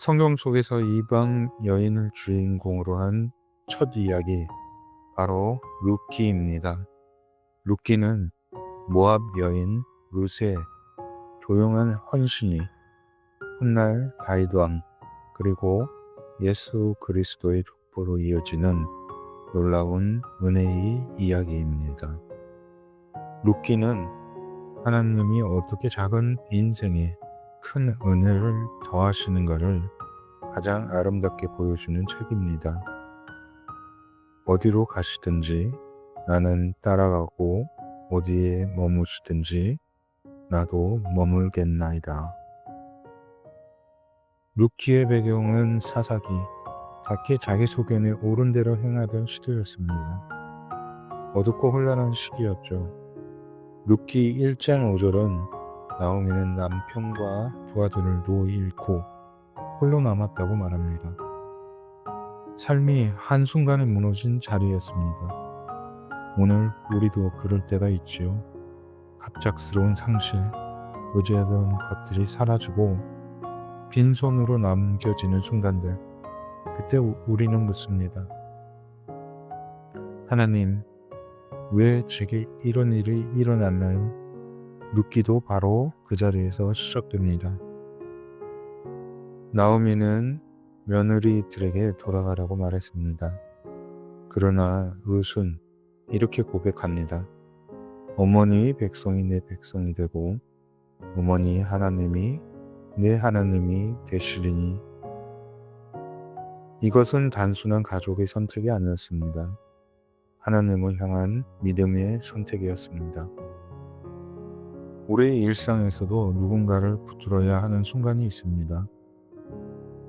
성경 속에서 이방 여인을 주인공으로 한 첫 이야기, 바로 룻기입니다. 룻기는 모압 여인 룻의 조용한 헌신이 훗날 다윗 왕 그리고 예수 그리스도의 족보로 이어지는 놀라운 은혜의 이야기입니다. 룻기는 하나님이 어떻게 작은 인생에 큰 은혜를 더하시는가를 가장 아름답게 보여주는 책입니다. 어디로 가시든지 나는 따라가고 어디에 머무시든지 나도 머물겠나이다. 룻기의 배경은 사사기, 각기 자기소견에 옳은 대로 행하던 시대였습니다. 어둡고 혼란한 시기였죠. 룻기 1장 5절은 나오미는 남편과 두 아들을 잃고 홀로 남았다고 말합니다. 삶이 한순간에 무너진 자리였습니다. 오늘 우리도 그럴 때가 있지요. 갑작스러운 상실, 의지하던 것들이 사라지고 빈손으로 남겨지는 순간들, 그때 우리는 묻습니다. 하나님, 왜 제게 이런 일이 일어났나요? 룻기도 바로 그 자리에서 시작됩니다. 나오미는 며느리들에게 돌아가라고 말했습니다. 그러나 룻은 이렇게 고백합니다. 어머니의 백성이 내 백성이 되고 어머니의 하나님이 내 하나님이 되시리니. 이것은 단순한 가족의 선택이 아니었습니다. 하나님을 향한 믿음의 선택이었습니다. 우리의 일상에서도 누군가를 붙들어야 하는 순간이 있습니다.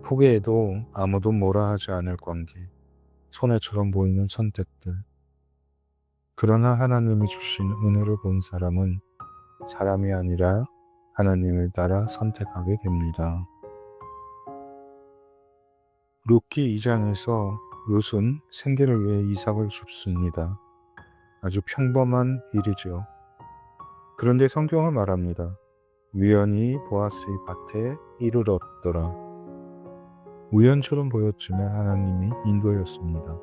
포기해도 아무도 뭐라 하지 않을 관계, 손해처럼 보이는 선택들. 그러나 하나님이 주신 은혜를 본 사람은 사람이 아니라 하나님을 따라 선택하게 됩니다. 룻기 2장에서 룻은 생계를 위해 이삭을 줍습니다. 아주 평범한 일이죠. 그런데 성경은 말합니다. 우연히 보아스의 밭에 이를 얻더라. 우연처럼 보였지만 하나님이 인도였습니다.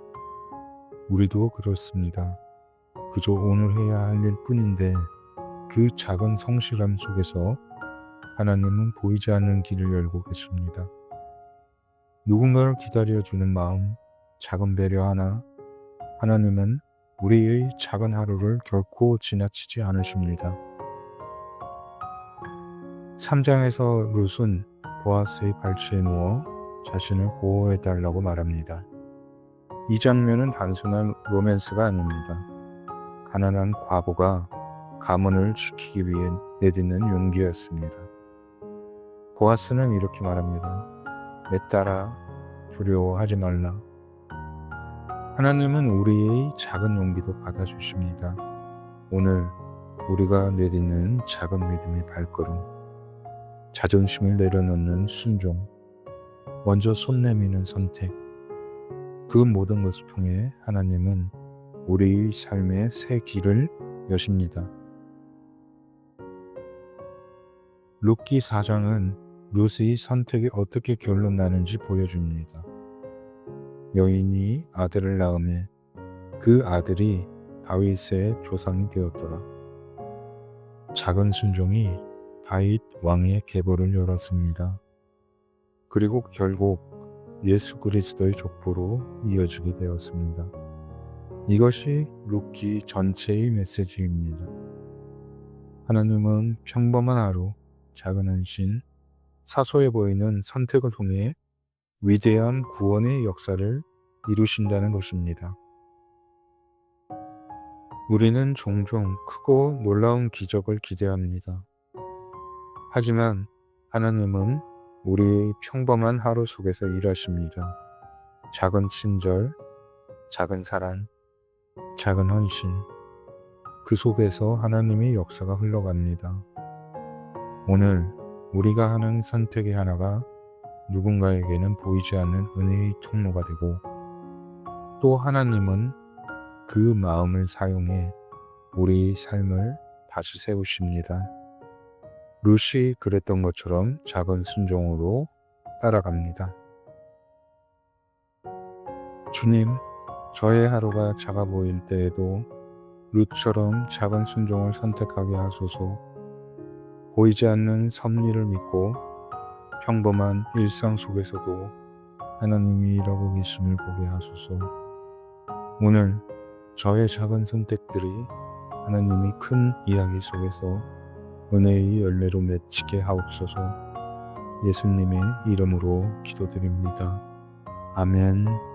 우리도 그렇습니다. 그저 오늘 해야 할 일 뿐인데 그 작은 성실함 속에서 하나님은 보이지 않는 길을 열고 계십니다. 누군가를 기다려주는 마음, 작은 배려 하나, 하나님은 우리의 작은 하루를 결코 지나치지 않으십니다. 3장에서 룻은 보아스의 발치에 누워 자신을 보호해달라고 말합니다. 이 장면은 단순한 로맨스가 아닙니다. 가난한 과부가 가문을 지키기 위해 내딛는 용기였습니다. 보아스는 이렇게 말합니다. 내 딸아, 두려워하지 말라. 하나님은 우리의 작은 용기도 받아주십니다. 오늘 우리가 내딛는 작은 믿음의 발걸음, 자존심을 내려놓는 순종, 먼저 손 내미는 선택, 그 모든 것을 통해 하나님은 우리의 삶의 새 길을 여십니다. 룻기 4장은 룻의 선택이 어떻게 결론나는지 보여줍니다. 여인이 아들을 낳음에 그 아들이 다윗의 조상이 되었더라. 작은 순종이 다윗 왕의 계보를 열었습니다. 그리고 결국 예수 그리스도의 족보로 이어지게 되었습니다. 이것이 룻기 전체의 메시지입니다. 하나님은 평범한 하루, 작은 헌신, 사소해 보이는 선택을 통해 위대한 구원의 역사를 이루신다는 것입니다. 우리는 종종 크고 놀라운 기적을 기대합니다. 하지만 하나님은 우리의 평범한 하루 속에서 일하십니다. 작은 친절, 작은 사랑, 작은 헌신, 그 속에서 하나님의 역사가 흘러갑니다. 오늘 우리가 하는 선택의 하나가 누군가에게는 보이지 않는 은혜의 통로가 되고, 또 하나님은 그 마음을 사용해 우리의 삶을 다시 세우십니다. 룻이 그랬던 것처럼 작은 순종으로 따라갑니다. 주님, 저의 하루가 작아 보일 때에도 룻처럼 작은 순종을 선택하게 하소서. 보이지 않는 섭리를 믿고 평범한 일상 속에서도 하나님이 일하고 계심을 보게 하소서. 오늘 저의 작은 선택들이 하나님이 큰 이야기 속에서 은혜의 열매로 맺히게 하옵소서. 예수님의 이름으로 기도드립니다. 아멘.